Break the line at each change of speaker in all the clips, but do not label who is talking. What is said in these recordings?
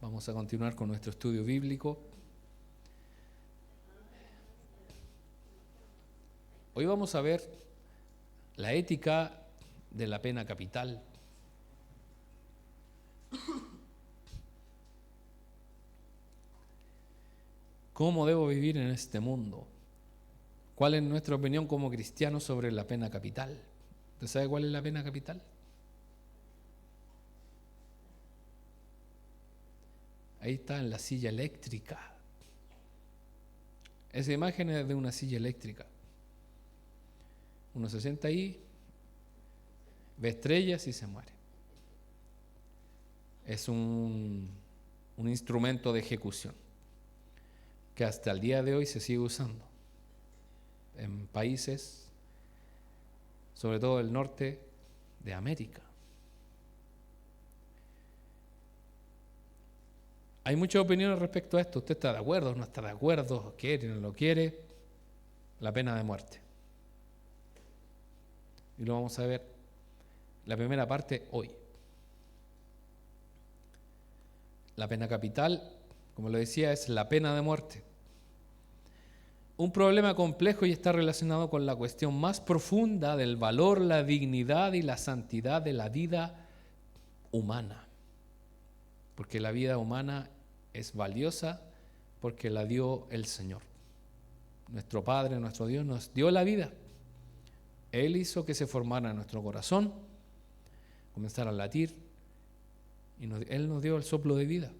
Vamos a continuar con nuestro estudio bíblico. Hoy vamos a ver la ética de la pena capital. ¿Cómo debo vivir en este mundo? ¿Cuál es nuestra opinión como cristianos sobre la pena capital? ¿Usted sabe cuál es la pena capital? Ahí está en la silla eléctrica. Esa imagen es de una silla eléctrica. Uno se sienta ahí, ve estrellas y se muere. Es un instrumento de ejecución que hasta el día de hoy se sigue usando en países, sobre todo el norte de América. Hay muchas opiniones respecto a esto. ¿Usted está de acuerdo o no está de acuerdo? ¿Quiere o no lo quiere? La pena de muerte. Y lo vamos a ver la primera parte hoy. La pena capital, como lo decía, es la pena de muerte. Un problema complejo y está relacionado con la cuestión más profunda del valor, la dignidad y la santidad de la vida humana. Porque la vida humana es valiosa porque la dio el Señor. Nuestro Padre, nuestro Dios, nos dio la vida. Él hizo que se formara en nuestro corazón, comenzara a latir, y Él nos dio el soplo de vida.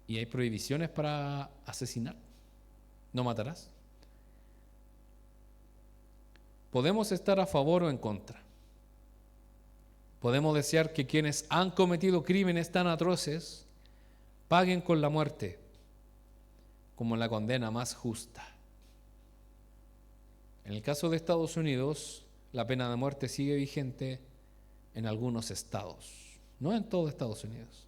Y hay prohibiciones para asesinar. No matarás. Podemos estar a favor o en contra. Podemos desear que quienes han cometido crímenes tan atroces paguen con la muerte como la condena más justa. En el caso de Estados Unidos, la pena de muerte sigue vigente en algunos estados, no en todo Estados Unidos.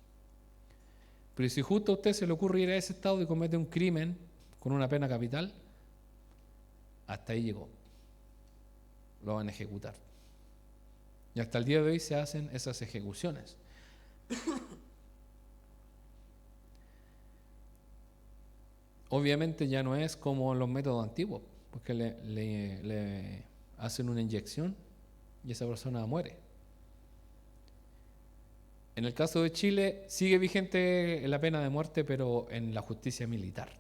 Pero si justo a usted se le ocurre ir a ese estado y comete un crimen con una pena capital, hasta ahí llegó. Lo van a ejecutar. Y hasta el día de hoy se hacen esas ejecuciones. Obviamente ya no es como los métodos antiguos, porque le hacen una inyección y esa persona muere. En el caso de Chile sigue vigente la pena de muerte, pero en la justicia militar.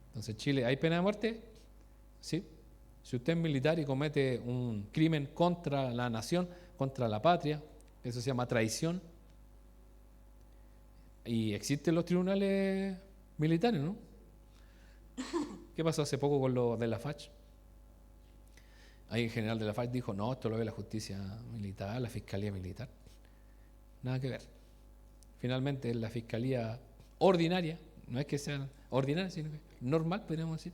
Entonces, Chile, ¿hay pena de muerte? Sí. Si usted es militar y comete un crimen contra la nación, contra la patria, eso se llama traición. Y existen los tribunales militares, ¿no? ¿Qué pasó hace poco con lo de la FACH? Ahí el general de la FACH dijo, no, esto lo ve la justicia militar, la fiscalía militar. Nada que ver. Finalmente la fiscalía ordinaria, no es que sea ordinaria, sino que normal, podríamos decir,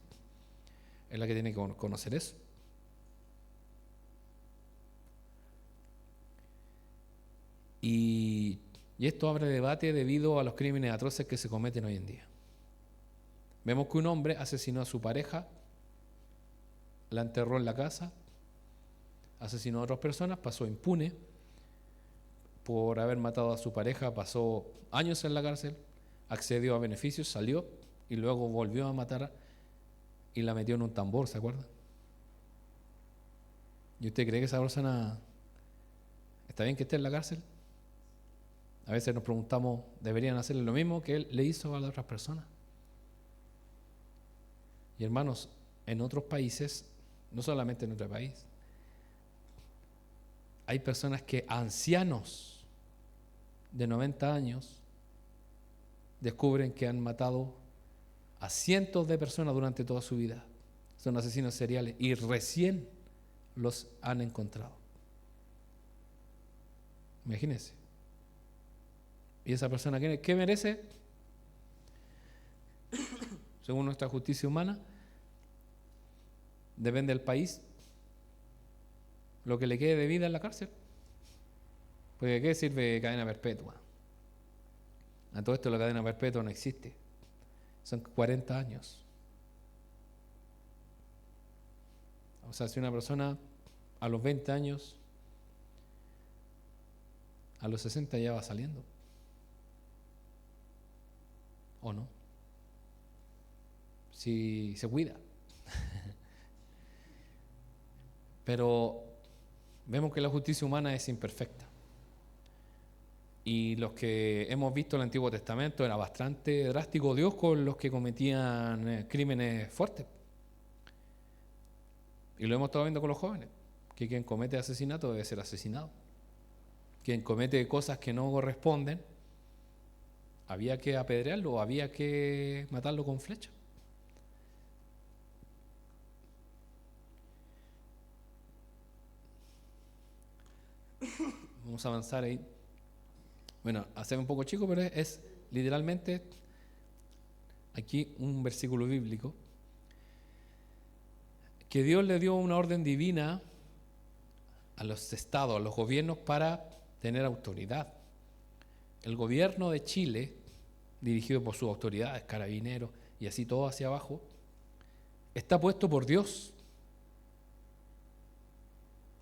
es la que tiene que conocer eso. Y esto abre debate debido a los crímenes atroces que se cometen hoy en día. Vemos que un hombre asesinó a su pareja, la enterró en la casa, asesinó a otras personas, pasó impune por haber matado a su pareja, pasó años en la cárcel, accedió a beneficios, salió y luego volvió a matar y la metió en un tambor, ¿se acuerda? ¿Y usted cree que esa persona está bien que esté en la cárcel? A veces nos preguntamos, ¿deberían hacerle lo mismo que él le hizo a las otras personas? Y hermanos, en otros países, no solamente en nuestro país, hay personas que ancianos de 90 años descubren que han matado a cientos de personas durante toda su vida. Son asesinos seriales y recién los han encontrado. Imagínense. ¿Y esa persona qué merece? Según nuestra justicia humana, depende del país, lo que le quede de vida en la cárcel. Porque ¿qué sirve cadena perpetua? A todo esto la cadena perpetua no existe. Son 40 años. O sea, si una persona a los 20 años A los 60 ya va saliendo. ¿O no? Si se cuida. Pero vemos que la justicia humana es imperfecta. Y los que hemos visto el Antiguo Testamento era bastante drástico Dios con los que cometían crímenes fuertes. Y lo hemos estado viendo con los jóvenes, que quien comete asesinato debe ser asesinado. Quien comete cosas que no corresponden, había que apedrearlo o había que matarlo con flecha. Vamos a avanzar ahí. Bueno, hace un poco chico, pero es literalmente aquí un versículo bíblico que Dios le dio una orden divina a los estados, a los gobiernos para tener autoridad. El gobierno de Chile, dirigido por sus autoridades, carabineros y así todo hacia abajo, está puesto por Dios.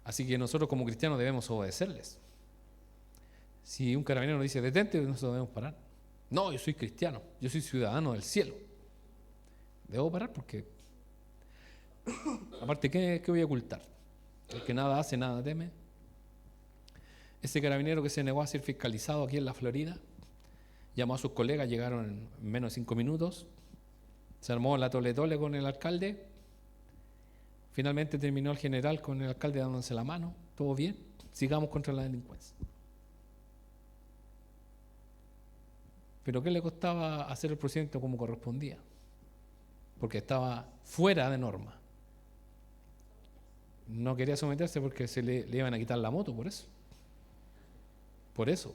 Así que nosotros como cristianos debemos obedecerles. Si un carabinero nos dice detente, nosotros debemos parar. No, yo soy cristiano, yo soy ciudadano del cielo. Debo parar porque, aparte, ¿qué voy a ocultar? El que nada hace, nada teme. Ese carabinero que se negó a ser fiscalizado aquí en la Florida, llamó a sus colegas, llegaron en menos de 5 minutos, se armó la tole-tole con el alcalde, finalmente terminó el general con el alcalde dándose la mano, todo bien, sigamos contra la delincuencia. Pero ¿qué le costaba hacer el procedimiento como correspondía? Porque estaba fuera de norma. No quería someterse porque se le iban a quitar la moto, por eso. Por eso.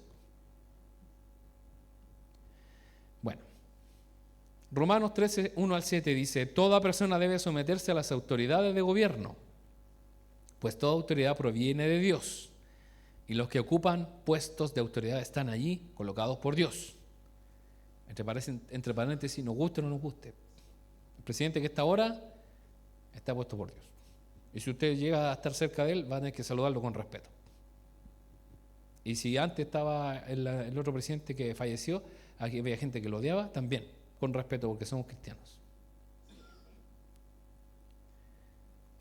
Bueno, Romanos 13, 1 al 7 dice: toda persona debe someterse a las autoridades de gobierno, pues toda autoridad proviene de Dios, y los que ocupan puestos de autoridad están allí colocados por Dios. Entre paréntesis, nos guste o no nos guste, el presidente que está ahora está puesto por Dios. Y si usted llega a estar cerca de él, va a tener que saludarlo con respeto. Y si antes estaba el otro presidente que falleció, aquí había gente que lo odiaba, también, con respeto, porque somos cristianos.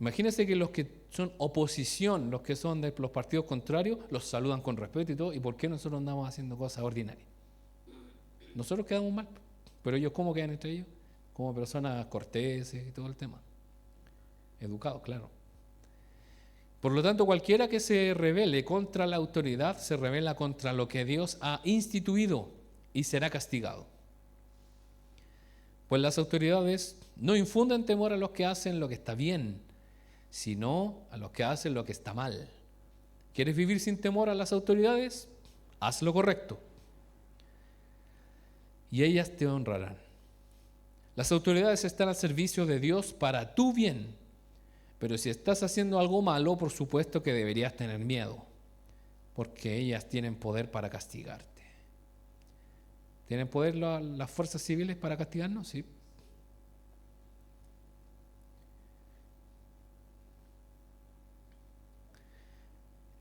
Imagínense que los que son oposición, los que son de los partidos contrarios, los saludan con respeto y todo. ¿Y por qué nosotros andamos haciendo cosas ordinarias? Nosotros quedamos mal, pero ellos, ¿cómo quedan entre ellos? Como personas corteses y todo el tema. Educados, claro. Por lo tanto, cualquiera que se rebele contra la autoridad se rebela contra lo que Dios ha instituido y será castigado. Pues las autoridades no infunden temor a los que hacen lo que está bien, sino a los que hacen lo que está mal. ¿Quieres vivir sin temor a las autoridades? Haz lo correcto, y ellas te honrarán. Las autoridades están al servicio de Dios para tu bien, pero si estás haciendo algo malo, por supuesto que deberías tener miedo, porque ellas tienen poder para castigarte. ¿Tienen poder las fuerzas civiles para castigarnos? Sí.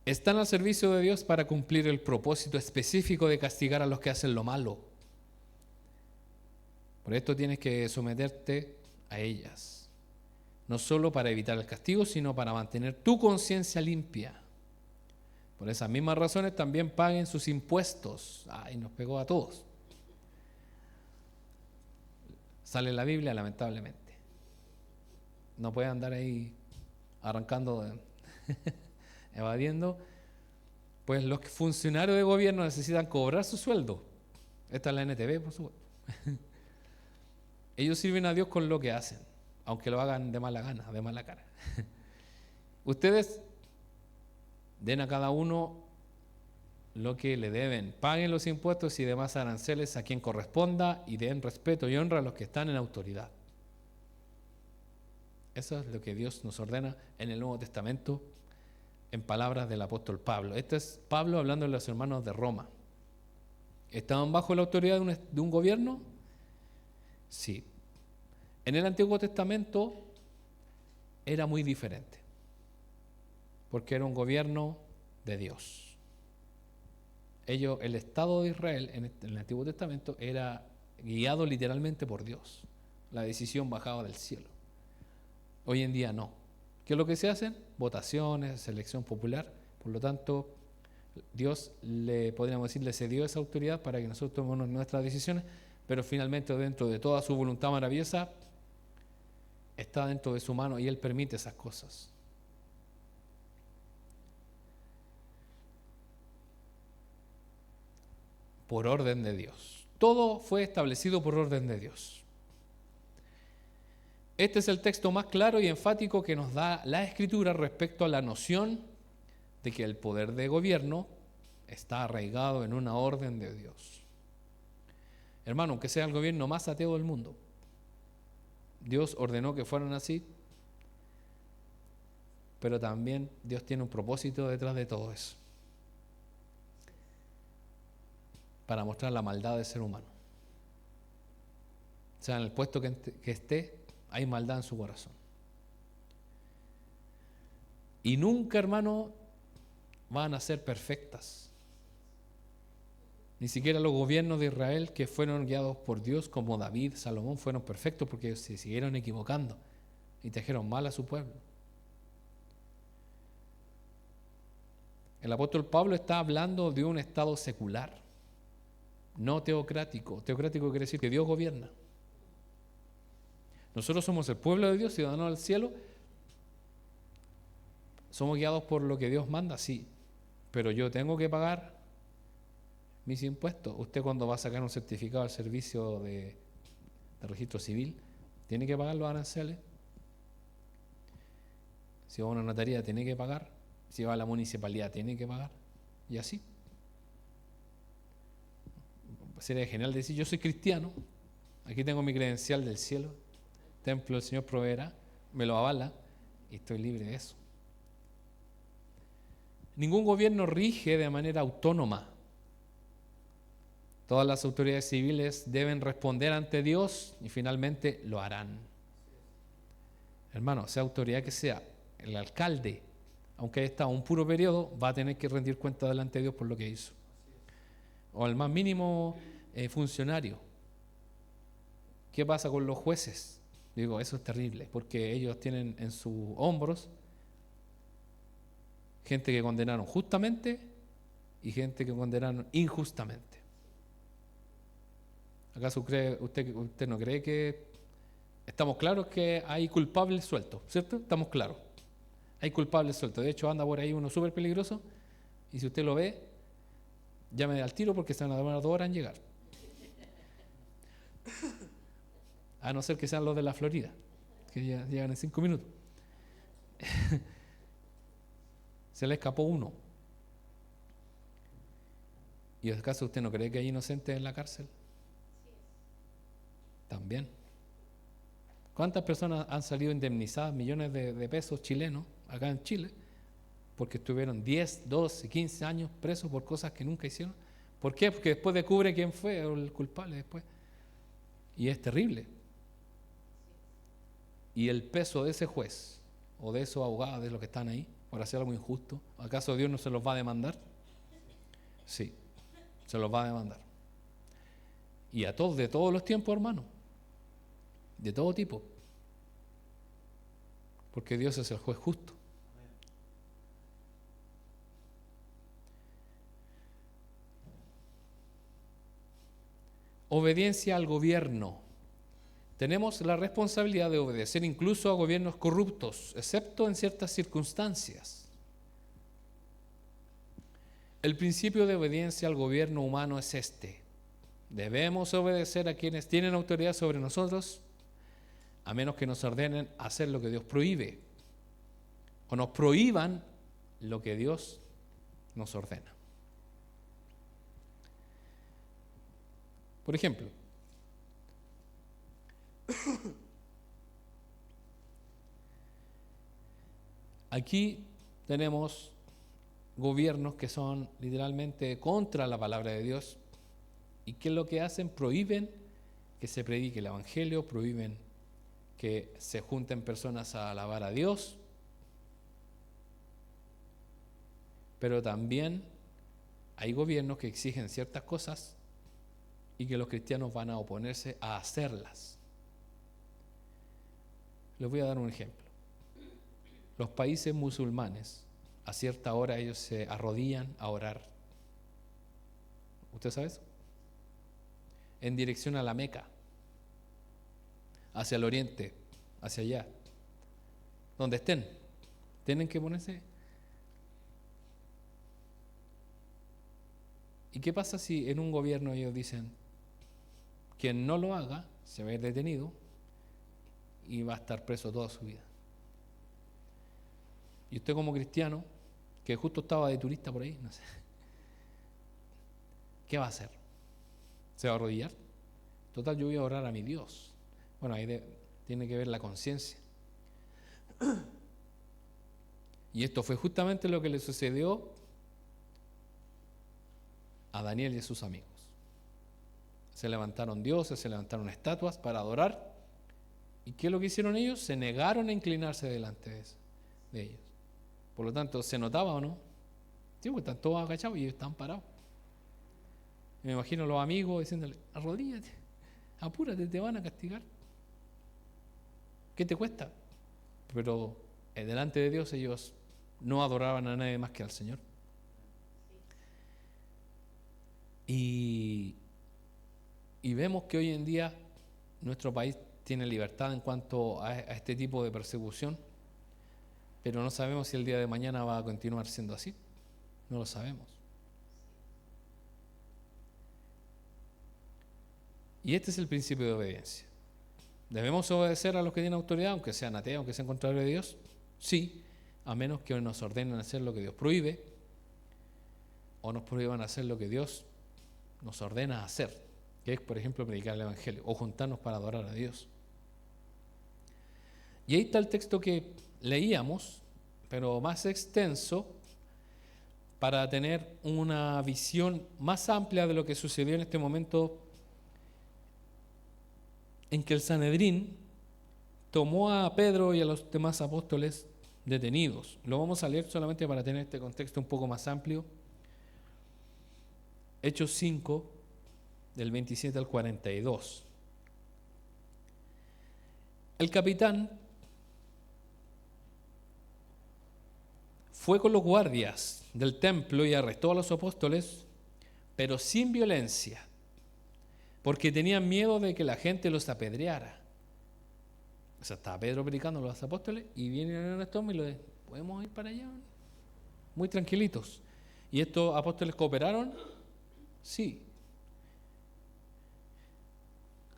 Están al servicio de Dios para cumplir el propósito específico de castigar a los que hacen lo malo. Por esto tienes que someterte a ellas, no solo para evitar el castigo, sino para mantener tu conciencia limpia. Por esas mismas razones también paguen sus impuestos. Ay, nos pegó a todos. Sale en la Biblia, lamentablemente. No puede andar ahí arrancando, evadiendo. Pues los funcionarios de gobierno necesitan cobrar su sueldo. Esta es la NTV, por supuesto. Ellos sirven a Dios con lo que hacen, aunque lo hagan de mala gana, de mala cara. Ustedes den a cada uno lo que le deben, paguen los impuestos y demás aranceles a quien corresponda y den respeto y honra a los que están en autoridad. Eso es lo que Dios nos ordena en el Nuevo Testamento en palabras del apóstol Pablo. Este es Pablo hablando de los hermanos de Roma. ¿Estaban bajo la autoridad de un gobierno? Sí. En el Antiguo Testamento era muy diferente, porque era un gobierno de Dios. el Estado de Israel en el Antiguo Testamento era guiado literalmente por Dios. La decisión bajaba del cielo. Hoy en día no. ¿Qué es lo que se hacen? Votaciones, selección popular. Por lo tanto, Dios podríamos decir, le cedió esa autoridad para que nosotros tomemos nuestras decisiones, pero finalmente dentro de toda su voluntad maravillosa está dentro de su mano y Él permite esas cosas. Por orden de Dios. Todo fue establecido por orden de Dios. Este es el texto más claro y enfático que nos da la Escritura respecto a la noción de que el poder de gobierno está arraigado en una orden de Dios. Hermano, aunque sea el gobierno más ateo del mundo, Dios ordenó que fueran así, pero también Dios tiene un propósito detrás de todo eso, para mostrar la maldad del ser humano. O sea, en el puesto que esté, hay maldad en su corazón. Y nunca, hermano, van a ser perfectas. Ni siquiera los gobiernos de Israel que fueron guiados por Dios, como David, Salomón, fueron perfectos porque se siguieron equivocando y trajeron mal a su pueblo. El apóstol Pablo está hablando de un estado secular, no teocrático. Teocrático quiere decir que Dios gobierna. Nosotros somos el pueblo de Dios, ciudadanos del cielo. Somos guiados por lo que Dios manda, sí, pero yo tengo que pagar mis impuestos. Usted cuando va a sacar un certificado al servicio de registro civil, tiene que pagar los aranceles. Si va a una notaría, tiene que pagar. Si va a la municipalidad, tiene que pagar. Y así. Sería genial decir, yo soy cristiano, aquí tengo mi credencial del cielo, templo del Señor proveerá, me lo avala y estoy libre de eso. Ningún gobierno rige de manera autónoma. Todas las autoridades civiles deben responder ante Dios y finalmente lo harán. Hermano, sea autoridad que sea, el alcalde, aunque haya estado un puro periodo, va a tener que rendir cuenta delante de Dios por lo que hizo. O el más mínimo funcionario. ¿Qué pasa con los jueces? Digo, eso es terrible, porque ellos tienen en sus hombros gente que condenaron justamente y gente que condenaron injustamente. ¿Acaso usted no cree que estamos claros que hay culpables sueltos? ¿Cierto? Estamos claros. Hay culpables sueltos. De hecho, anda por ahí uno súper peligroso y si usted lo ve, llame al tiro porque se van a demorar 2 horas en llegar. A no ser que sean los de la Florida, que ya llegan en 5 minutos. Se le escapó uno. ¿Y acaso usted no cree que hay inocentes en la cárcel? También. ¿Cuántas personas han salido indemnizadas, millones de pesos chilenos, acá en Chile, porque estuvieron 10, 12, 15 años presos por cosas que nunca hicieron? ¿Por qué? Porque después descubre quién fue el culpable después. Y es terrible. Y el peso de ese juez o de esos abogados, de los que están ahí, por hacer algo injusto, ¿acaso Dios no se los va a demandar? Sí, se los va a demandar. Y a todos, de todos los tiempos, hermano. De todo tipo. Porque Dios es el juez justo. Obediencia al gobierno. Tenemos la responsabilidad de obedecer incluso a gobiernos corruptos, excepto en ciertas circunstancias. El principio de obediencia al gobierno humano es este: debemos obedecer a quienes tienen autoridad sobre nosotros, a menos que nos ordenen hacer lo que Dios prohíbe o nos prohíban lo que Dios nos ordena. Por ejemplo, aquí tenemos gobiernos que son literalmente contra la palabra de Dios. ¿Y qué es lo que hacen? Prohíben que se predique el evangelio, prohíben que se junten personas a alabar a Dios, pero también hay gobiernos que exigen ciertas cosas y que los cristianos van a oponerse a hacerlas. Les voy a dar un ejemplo. Los países musulmanes, a cierta hora ellos se arrodillan a orar. ¿Usted sabe eso? En dirección a la Meca, hacia el oriente, hacia allá, donde estén, tienen que ponerse. ¿Y qué pasa si en un gobierno ellos dicen, quien no lo haga se va a ir detenido y va a estar preso toda su vida? Y usted como cristiano, que justo estaba de turista por ahí, no sé, ¿qué va a hacer? ¿Se va a arrodillar? Total, yo voy a orar a mi Dios. Bueno, ahí tiene que ver la conciencia. Y esto fue justamente lo que le sucedió a Daniel y a sus amigos. Se levantaron dioses, se levantaron estatuas para adorar. ¿Y qué es lo que hicieron ellos? Se negaron a inclinarse delante de ellos. Por lo tanto, ¿se notaba o no? Sí, porque están todos agachados y ellos están parados. Me imagino a los amigos diciéndole, arrodíllate, apúrate, te van a castigar. ¿Qué te cuesta? Pero delante de Dios ellos no adoraban a nadie más que al Señor. Y vemos que hoy en día nuestro país tiene libertad en cuanto a este tipo de persecución, pero no sabemos si el día de mañana va a continuar siendo así. No lo sabemos. Y este es el principio de obediencia. ¿Debemos obedecer a los que tienen autoridad, aunque sean ateos, aunque sean contrarios a Dios? Sí, a menos que nos ordenen hacer lo que Dios prohíbe o nos prohíban hacer lo que Dios nos ordena hacer, que es, por ejemplo, predicar el Evangelio o juntarnos para adorar a Dios. Y ahí está el texto que leíamos, pero más extenso, para tener una visión más amplia de lo que sucedió en este momento en que el Sanedrín tomó a Pedro y a los demás apóstoles detenidos. Lo vamos a leer solamente para tener este contexto un poco más amplio. Hechos 5, del 27 al 42. El capitán fue con los guardias del templo y arrestó a los apóstoles, pero sin violencia, porque tenían miedo de que la gente los apedreara. O sea, estaba Pedro predicando a los apóstoles y vienen estos y le ¿podemos ir para allá? Muy tranquilitos. ¿Y estos apóstoles cooperaron? Sí.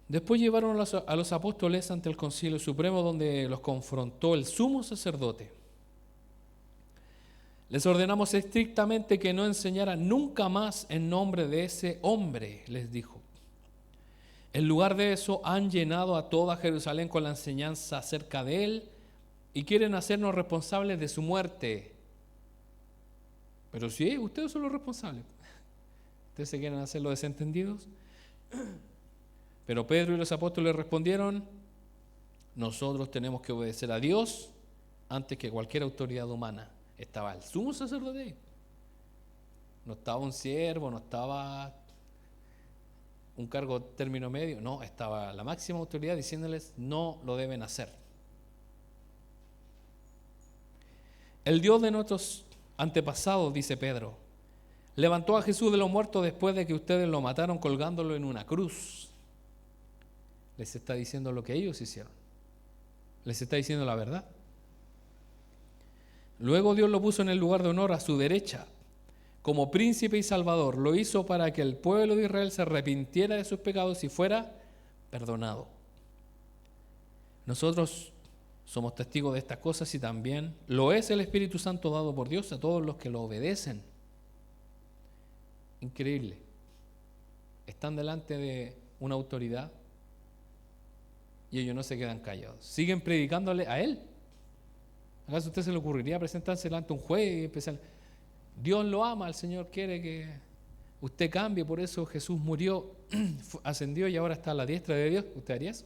Después llevaron a los apóstoles ante el Concilio Supremo, donde los confrontó el sumo sacerdote. Les ordenamos estrictamente que no enseñaran nunca más en nombre de ese hombre, les dijo. En lugar de eso, han llenado a toda Jerusalén con la enseñanza acerca de él y quieren hacernos responsables de su muerte. Pero sí, ustedes son los responsables. ¿Ustedes se quieren hacer los desentendidos? Pero Pedro y los apóstoles respondieron, nosotros tenemos que obedecer a Dios antes que cualquier autoridad humana. Estaba el sumo sacerdote, no estaba un siervo, no estaba un cargo término medio, no, estaba la máxima autoridad diciéndoles no lo deben hacer. El Dios de nuestros antepasados, dice Pedro, levantó a Jesús de los muertos después de que ustedes lo mataron colgándolo en una cruz. Les está diciendo lo que ellos hicieron. Les está diciendo la verdad. Luego Dios lo puso en el lugar de honor a su derecha, como príncipe y salvador. Lo hizo para que el pueblo de Israel se arrepintiera de sus pecados y fuera perdonado. Nosotros somos testigos de estas cosas y también lo es el Espíritu Santo dado por Dios a todos los que lo obedecen. Increíble. Están delante de una autoridad y ellos no se quedan callados. Siguen predicándole a Él. ¿Acaso a usted se le ocurriría presentarse delante de un juez y empezar? Dios lo ama, el Señor quiere que usted cambie, por eso Jesús murió, ascendió y ahora está a la diestra de Dios. ¿Usted haría eso?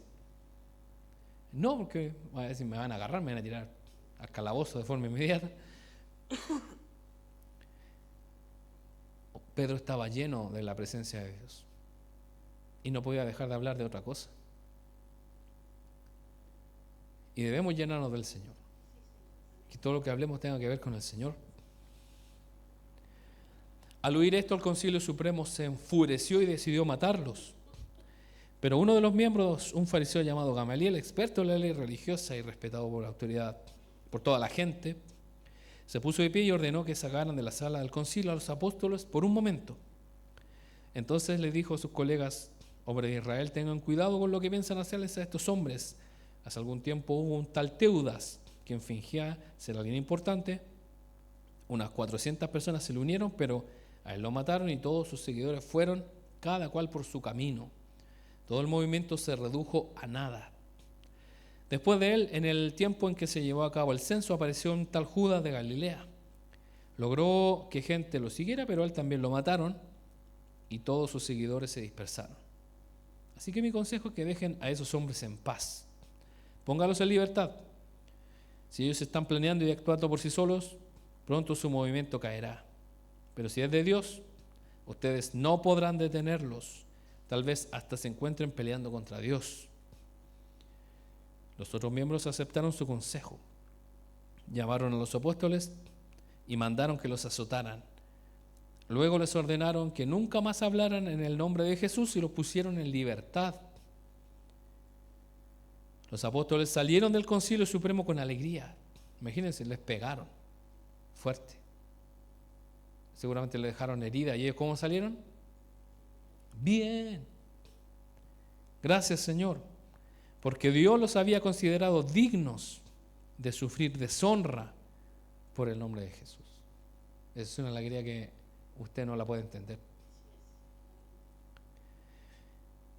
No, porque a ver si me van a agarrar, me van a tirar al calabozo de forma inmediata. Pedro estaba lleno de la presencia de Dios y no podía dejar de hablar de otra cosa. Y debemos llenarnos del Señor. Que todo lo que hablemos tenga que ver con el Señor. Al oír esto, el Concilio Supremo se enfureció y decidió matarlos. Pero uno de los miembros, un fariseo llamado Gamaliel, experto en la ley religiosa y respetado por la autoridad, por toda la gente, se puso de pie y ordenó que sacaran de la sala del concilio a los apóstoles por un momento. Entonces le dijo a sus colegas: hombres de Israel, tengan cuidado con lo que piensan hacerles a estos hombres. Hace algún tiempo hubo un tal Teudas, quien fingía ser alguien importante. Unas 400 personas se le unieron, pero a él lo mataron y todos sus seguidores fueron, cada cual por su camino. Todo el movimiento se redujo a nada. Después de él, en el tiempo en que se llevó a cabo el censo, apareció un tal Judas de Galilea. Logró que gente lo siguiera, pero a él también lo mataron y todos sus seguidores se dispersaron. Así que mi consejo es que dejen a esos hombres en paz. Póngalos en libertad. Si ellos están planeando y actuando por sí solos, pronto su movimiento caerá. Pero si es de Dios, ustedes no podrán detenerlos. Tal vez hasta se encuentren peleando contra Dios. Los otros miembros aceptaron su consejo. Llamaron a los apóstoles y mandaron que los azotaran. Luego les ordenaron que nunca más hablaran en el nombre de Jesús y los pusieron en libertad. Los apóstoles salieron del Concilio Supremo con alegría. Imagínense, les pegaron fuerte. Seguramente le dejaron herida. ¿Y ellos cómo salieron? Bien. Gracias, Señor, porque Dios los había considerado dignos de sufrir deshonra por el nombre de Jesús. Es una alegría que usted no la puede entender.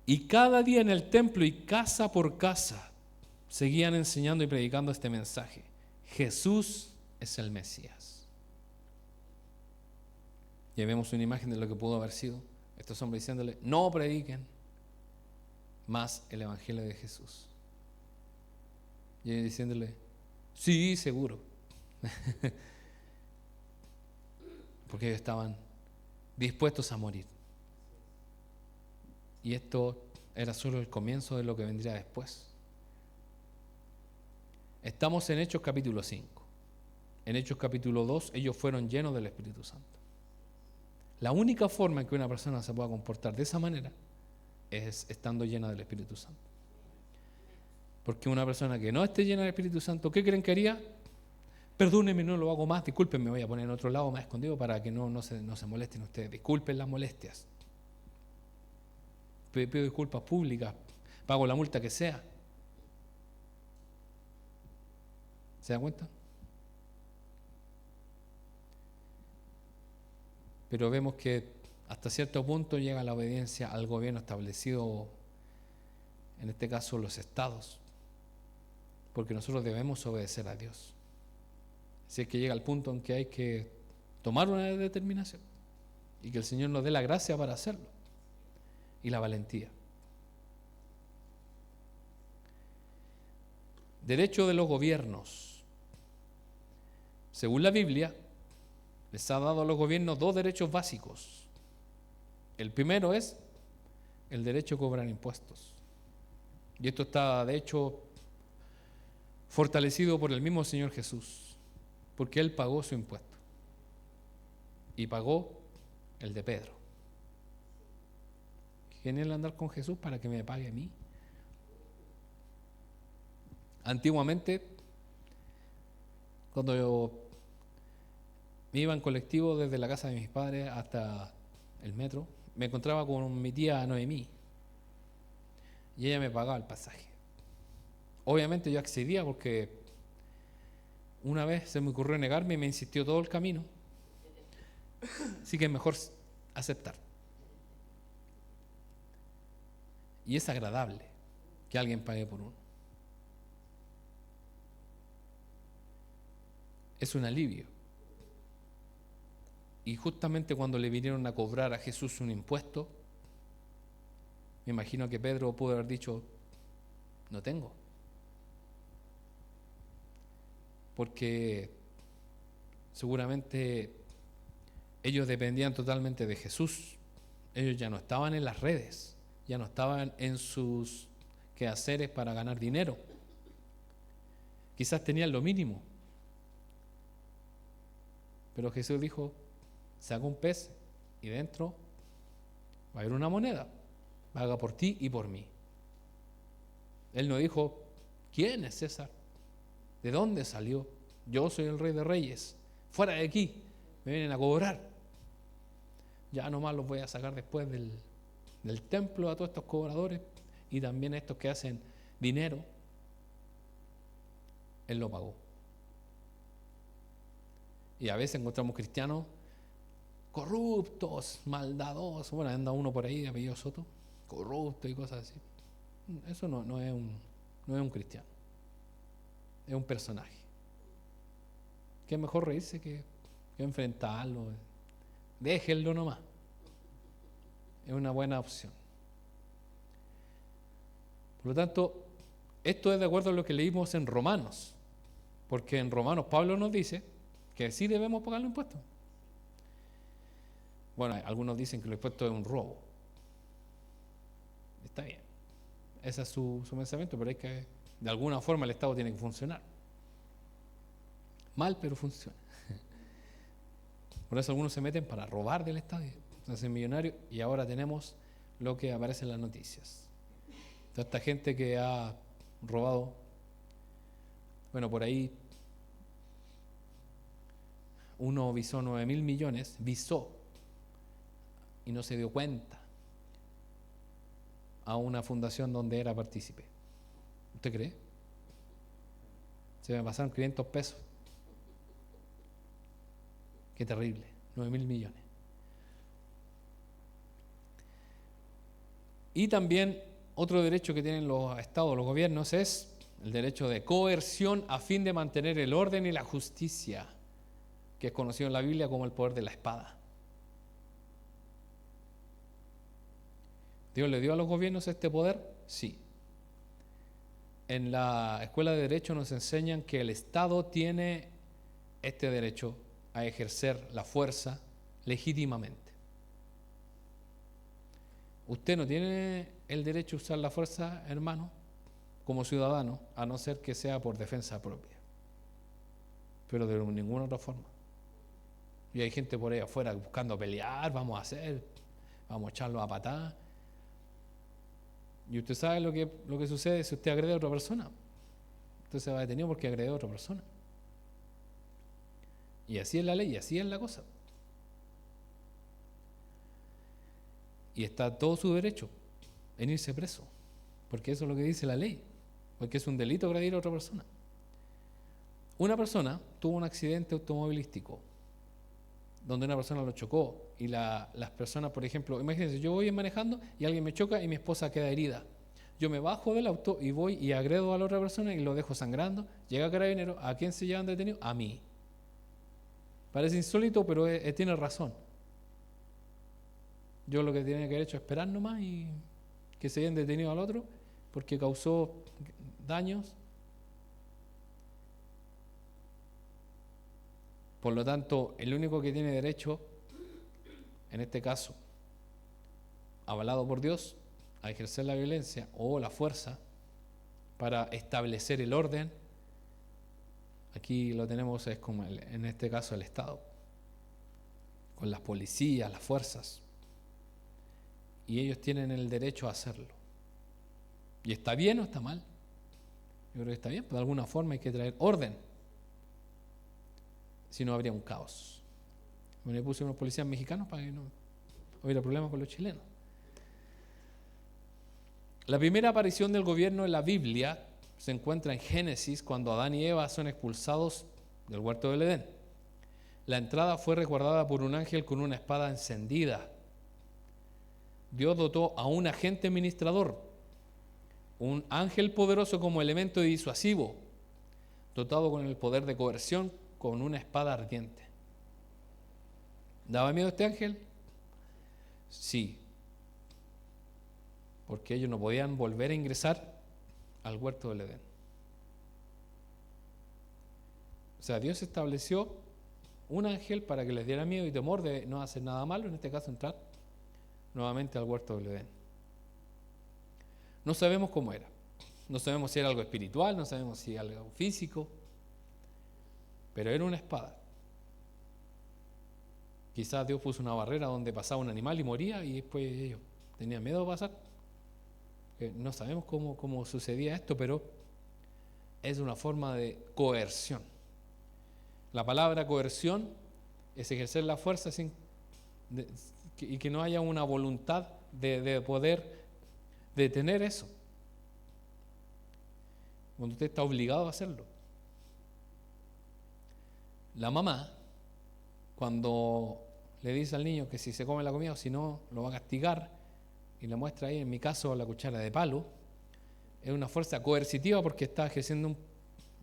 Y cada día en el templo y casa por casa seguían enseñando y predicando este mensaje: Jesús es el Mesías. Ya vemos una imagen de lo que pudo haber sido. Estos hombres diciéndole: no prediquen más el Evangelio de Jesús. Y ellos diciéndole: sí, seguro. Porque ellos estaban dispuestos a morir. Y esto era solo el comienzo de lo que vendría después. Estamos en Hechos capítulo 5. En Hechos capítulo 2 ellos fueron llenos del Espíritu Santo. La única forma en que una persona se pueda comportar de esa manera es estando llena del Espíritu Santo. Porque una persona que no esté llena del Espíritu Santo, ¿qué creen que haría? Perdónenme, no lo hago más, disculpen, me voy a poner en otro lado más escondido para que no se molesten ustedes. Disculpen las molestias. Pido disculpas públicas, pago la multa que sea. ¿Se dan cuenta? Pero vemos que hasta cierto punto llega la obediencia al gobierno establecido, en este caso los estados, porque nosotros debemos obedecer a Dios. Así es que llega el punto en que hay que tomar una determinación y que el Señor nos dé la gracia para hacerlo y la valentía. Derecho de los gobiernos. Según la Biblia, les ha dado a los gobiernos dos derechos básicos. El primero es el derecho a cobrar impuestos. Y esto está, de hecho, fortalecido por el mismo Señor Jesús, porque Él pagó su impuesto y pagó el de Pedro. ¿Quién es el andar con Jesús para que me pague a mí? Antiguamente, cuando yo me iba en colectivo desde la casa de mis padres hasta el metro, me encontraba con mi tía Noemí y ella me pagaba el pasaje. Obviamente yo accedía porque una vez se me ocurrió negarme y me insistió todo el camino. Así que es mejor aceptar. Y es agradable que alguien pague por uno. Es un alivio. Y justamente cuando le vinieron a cobrar a Jesús un impuesto, me imagino que Pedro pudo haber dicho: no tengo. Porque seguramente Ellos dependían totalmente de Jesús. Ellos ya no estaban en las redes, ya no estaban en sus quehaceres para ganar dinero. Quizás tenían lo mínimo. Pero Jesús dijo, saca un pez y dentro va a haber una moneda. Haga por ti y por mí. Él no dijo, ¿quién es César? ¿De dónde salió? Yo soy el Rey de Reyes. Fuera de aquí, me vienen a cobrar. Ya nomás los voy a sacar después del templo a todos estos cobradores y también a estos que hacen dinero. Él lo pagó. Y a veces encontramos cristianos corruptos, maldadosos. Bueno, anda uno por ahí de apellido Soto, corrupto y cosas así. Eso no es un cristiano. Es un personaje. Que es mejor reírse que enfrentarlo. Déjenlo nomás. Es una buena opción. Por lo tanto, esto es de acuerdo a lo que leímos en Romanos. Porque en Romanos Pablo nos dice que sí debemos pagar los impuestos. Bueno, algunos dicen que los impuestos es un robo. Está bien. Ese es su pensamiento, pero es que de alguna forma el Estado tiene que funcionar. Mal, pero funciona. Por eso algunos se meten para robar del Estado, se hacen millonarios, y ahora tenemos lo que aparece en las noticias. Toda esta gente que ha robado, bueno, por ahí uno visó 9.000 millones, y no se dio cuenta, a una fundación donde era partícipe. ¿Usted cree? Se me pasaron 500 pesos. Qué terrible, 9.000 millones. Y también otro derecho que tienen los estados, los gobiernos, es el derecho de coerción a fin de mantener el orden y la justicia, que es conocido en la Biblia como el poder de la espada. ¿Dios le dio a los gobiernos este poder? Sí. En la escuela de Derecho nos enseñan que el Estado tiene este derecho a ejercer la fuerza legítimamente. Usted no tiene el derecho a usar la fuerza, hermano, como ciudadano, a no ser que sea por defensa propia. Pero de ninguna otra forma. Y hay gente por ahí afuera buscando pelear, vamos a echarlo a patada. Y usted sabe lo que sucede si usted agrede a otra persona. Usted se va detenido porque agrede a otra persona. Y así es la ley, y así es la cosa. Y está todo su derecho en irse preso, porque eso es lo que dice la ley, porque es un delito agredir a otra persona. Una persona tuvo un accidente automovilístico donde una persona lo chocó y las personas, por ejemplo, imagínense, yo voy manejando y alguien me choca y mi esposa queda herida. Yo me bajo del auto y voy y agredo a la otra persona y lo dejo sangrando. Llega Carabineros, ¿a quién se llevan detenido? A mí. Parece insólito, pero tiene razón. Yo lo que tenía que haber hecho es esperar nomás y que se hayan detenido al otro porque causó daños. Por lo tanto, el único que tiene derecho, en este caso, avalado por Dios, a ejercer la violencia o la fuerza para establecer el orden, aquí lo tenemos, es como en este caso el Estado, con las policías, las fuerzas, y ellos tienen el derecho a hacerlo. ¿Y está bien o está mal? Yo creo que está bien, pero de alguna forma hay que traer orden, si no habría un caos. Me puse unos policías mexicanos para que no hubiera problemas con los chilenos. La primera aparición del gobierno en la Biblia se encuentra en Génesis, cuando Adán y Eva son expulsados del huerto del Edén. La entrada fue resguardada por un ángel con una espada encendida. Dios dotó a un agente administrador, un ángel poderoso como elemento disuasivo, dotado con el poder de coerción con una espada ardiente. ¿Daba miedo este ángel? Sí, porque ellos no podían volver a ingresar al huerto del Edén. O sea, Dios estableció un ángel para que les diera miedo y temor de no hacer nada malo, en este caso entrar nuevamente al huerto del Edén. No sabemos cómo era, no sabemos si era algo espiritual, no sabemos si era algo físico, pero era una espada. Quizás Dios puso una barrera donde pasaba un animal y moría y después ellos tenían miedo de pasar. No sabemos cómo sucedía esto, pero es una forma de coerción. La palabra coerción es ejercer la fuerza y que no haya una voluntad de poder detener eso. Cuando usted está obligado a hacerlo. La mamá, cuando le dice al niño que si se come la comida o si no, lo va a castigar, y le muestra ahí, en mi caso, la cuchara de palo, es una fuerza coercitiva porque está ejerciendo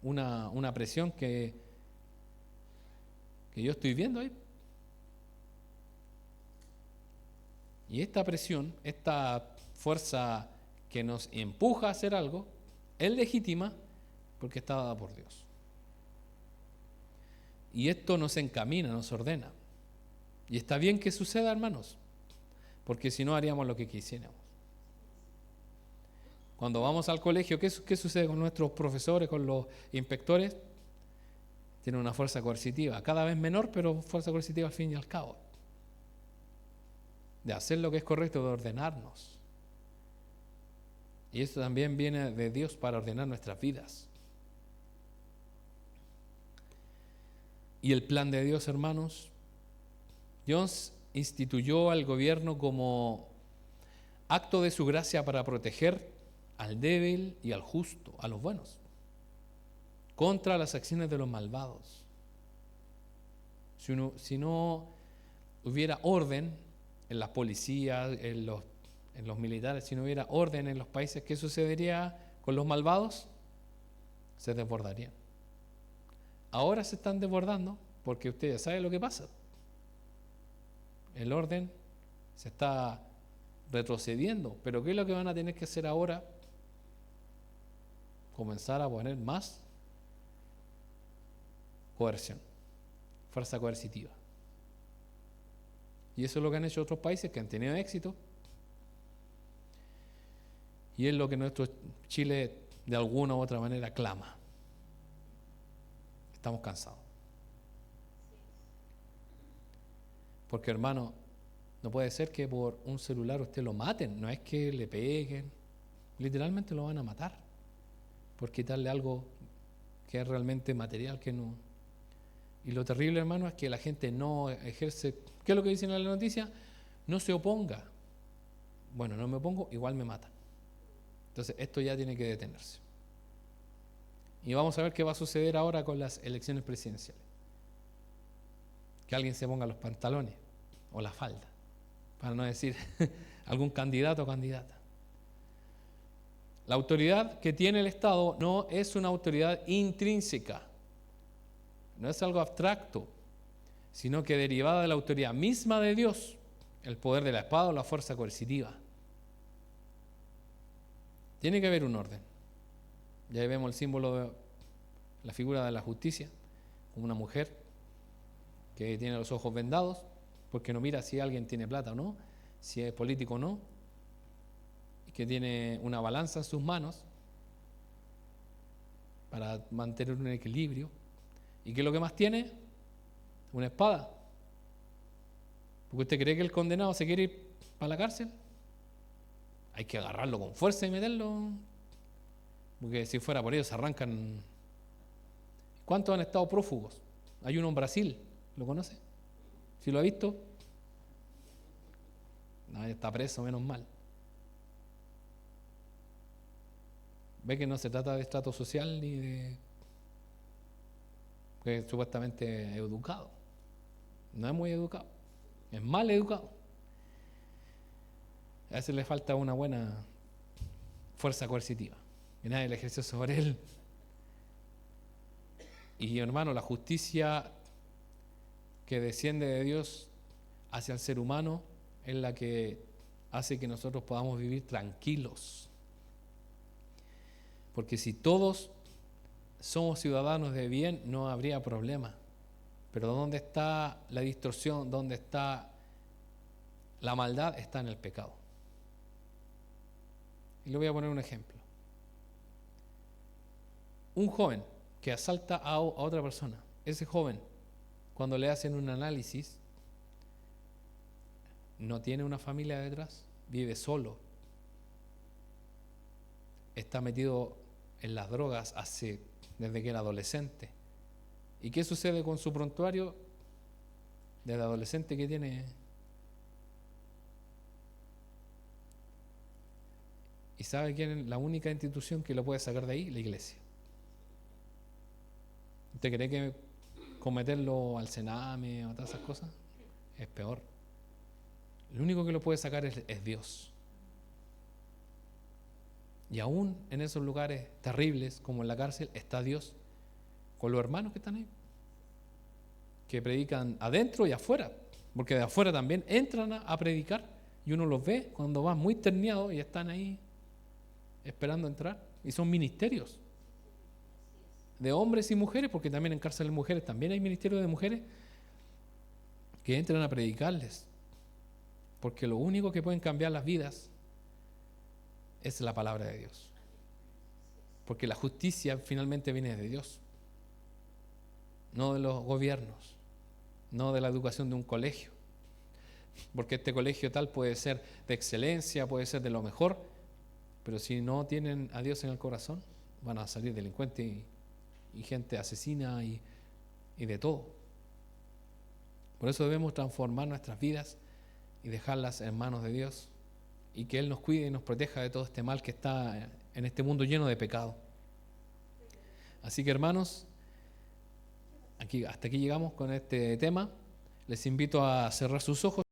una presión que yo estoy viendo ahí. Y esta presión, esta fuerza que nos empuja a hacer algo, es legítima porque está dada por Dios. Y esto nos encamina, nos ordena. Y está bien que suceda, hermanos, porque si no haríamos lo que quisiéramos. Cuando vamos al colegio, ¿qué sucede con nuestros profesores, con los inspectores? Tienen una fuerza coercitiva, cada vez menor, pero fuerza coercitiva al fin y al cabo. De hacer lo que es correcto, de ordenarnos. Y esto también viene de Dios para ordenar nuestras vidas. Y el plan de Dios, hermanos, Dios instituyó al gobierno como acto de su gracia para proteger al débil y al justo, a los buenos, contra las acciones de los malvados. Si no hubiera orden en las policías, en los militares, si no hubiera orden en los países, ¿qué sucedería con los malvados? Se desbordarían. Ahora se están desbordando porque ustedes saben lo que pasa. El orden se está retrocediendo, pero ¿qué es lo que van a tener que hacer ahora? Comenzar a poner más coerción, fuerza coercitiva. Y eso es lo que han hecho otros países que han tenido éxito. Y es lo que nuestro Chile de alguna u otra manera clama. Estamos cansados. Porque, hermano, no puede ser que por un celular usted lo maten. No es que le peguen. Literalmente lo van a matar. Por quitarle algo que es realmente material, que no. Y lo terrible, hermano, es que la gente no ejerce. ¿Qué es lo que dicen en la noticia? No se oponga. Bueno, no me opongo, igual me matan. Entonces, esto ya tiene que detenerse. Y vamos a ver qué va a suceder ahora con las elecciones presidenciales. Que alguien se ponga los pantalones o la falda, para no decir algún candidato o candidata. La autoridad que tiene el Estado no es una autoridad intrínseca, no es algo abstracto, sino que derivada de la autoridad misma de Dios, el poder de la espada o la fuerza coercitiva. Tiene que haber un orden. Ya vemos el símbolo de la figura de la justicia, como una mujer que tiene los ojos vendados, porque no mira si alguien tiene plata o no, si es político o no, y que tiene una balanza en sus manos para mantener un equilibrio. ¿Y qué es lo que más tiene? Una espada. ¿Porque usted cree que el condenado se quiere ir para la cárcel? Hay que agarrarlo con fuerza y meterlo, porque si fuera por ellos se arrancan. ¿Cuántos han estado prófugos? Hay uno en Brasil, ¿lo conoce? ¿Sí lo ha visto? No, está preso, menos mal. Ve que no se trata de estrato social ni de que es supuestamente educado. No es muy educado, es mal educado. A veces le falta una buena fuerza coercitiva y nadie la ejerció sobre él. Y hermano, la justicia que desciende de Dios hacia el ser humano es la que hace que nosotros podamos vivir tranquilos. Porque si todos somos ciudadanos de bien, no habría problema. Pero ¿dónde está la distorsión? ¿Dónde está la maldad? Está en el pecado. Y le voy a poner un ejemplo. Un joven que asalta a otra persona, ese joven, cuando le hacen un análisis, no tiene una familia detrás, vive solo, está metido en las drogas desde que era adolescente. ¿Y qué sucede con su prontuario desde adolescente que tiene? ¿Y sabe quién es la única institución que lo puede sacar de ahí? La iglesia. ¿Usted cree que cometerlo al cename o todas esas cosas es peor? Lo único que lo puede sacar es Dios. Y aún en esos lugares terribles como en la cárcel está Dios con los hermanos que están ahí, que predican adentro y afuera, porque de afuera también entran a predicar y uno los ve cuando van muy terneados y están ahí esperando entrar, y son ministerios de hombres y mujeres, porque también en cárceles de mujeres también hay ministerios de mujeres que entran a predicarles, porque lo único que pueden cambiar las vidas es la palabra de Dios, porque la justicia finalmente viene de Dios, no de los gobiernos, no de la educación de un colegio, porque este colegio tal puede ser de excelencia, puede ser de lo mejor, pero si no tienen a Dios en el corazón, van a salir delincuentes y gente asesina y de todo. Por eso debemos transformar nuestras vidas y dejarlas en manos de Dios, y que Él nos cuide y nos proteja de todo este mal que está en este mundo lleno de pecado. Así que, hermanos, hasta aquí llegamos con este tema. Les invito a cerrar sus ojos.